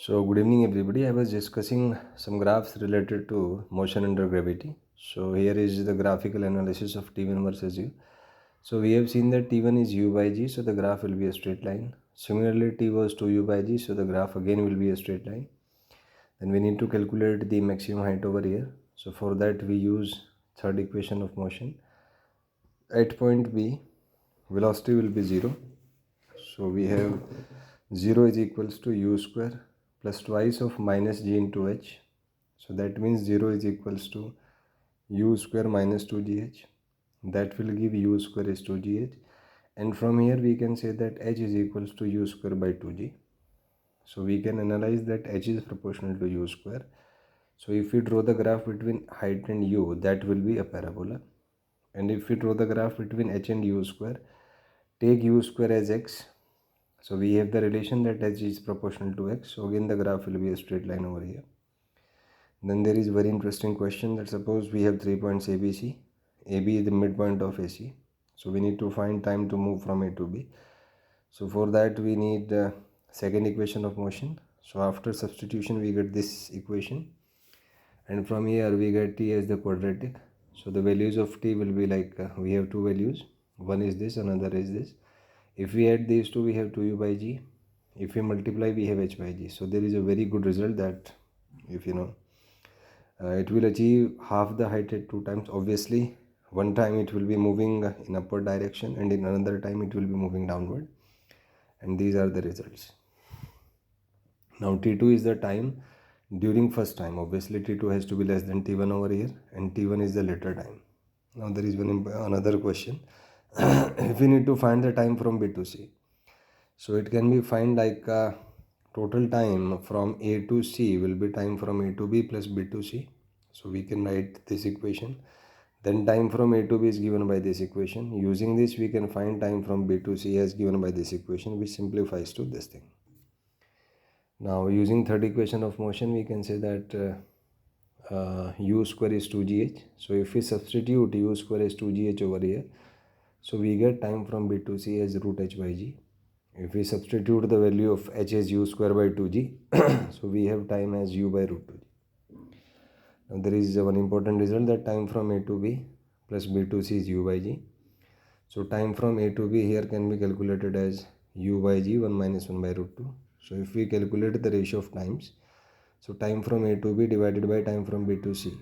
So good evening everybody. I was discussing some graphs related to motion under gravity. So here is the graphical analysis of T1 versus U. So we have seen that T1 is U by G, so the graph will be a straight line. Similarly, T was 2U by G, so the graph again will be a straight line. Then we need to calculate the maximum height over here. So for that we use third equation of motion. At point B, velocity will be 0. So we have 0 is equals to U square plus twice of minus G into H. So that means 0 is equals to U square minus 2GH. That will give U square is 2GH. And from here we can say that H is equals to U square by 2G. So we can analyze that H is proportional to U square. So if we draw the graph between height and U, that will be a parabola. And if we draw the graph between H and U square, take U square as X. So we have the relation that H is proportional to X. So again the graph will be a straight line over here. Then there is very interesting question that suppose we have 3 points ABC. AB is the midpoint of AC. So we need to find time to move from A to B. So for that we need second equation of motion. So after substitution we get this equation. And from here we get T as the quadratic. So the values of T will be like we have two values. One is this, another is this. If we add these two, we have 2U by G. If we multiply, we have H by G. So there is a very good result that if you know, it will achieve half the height at 2 times. Obviously, one time it will be moving in upward direction and in another time it will be moving downward. And these are the results. Now T2 is the time during first time. Obviously T2 has to be less than T1 over here, and T1 is the later time. Now there is another question. If we need to find the time from B to C, so it can be find like total time from A to C will be time from A to B plus B to C. So we can write this equation. Then time from A to B is given by this equation. Using this we can find time from B to C as given by this equation, which simplifies to this thing. Now using third equation of motion, we can say that U square is 2GH. So if we substitute U square is 2GH over here, so we get time from B to C as root H by G. If we substitute the value of H as U square by 2G, so we have time as U by root 2G. Now there is one important result that time from A to B plus B to C is U by G. So time from A to B here can be calculated as U by G 1 minus 1 by root 2. So if we calculate the ratio of times, so time from A to B divided by time from B to C,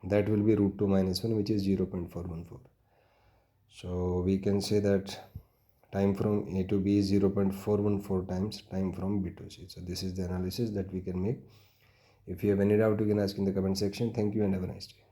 that will be root 2 minus 1, which is 0.414. So we can say that time from A to B is 0.414 times time from B to C. So this is the analysis that we can make. If you have any doubt, you can ask in the comment section. Thank you and have a nice day.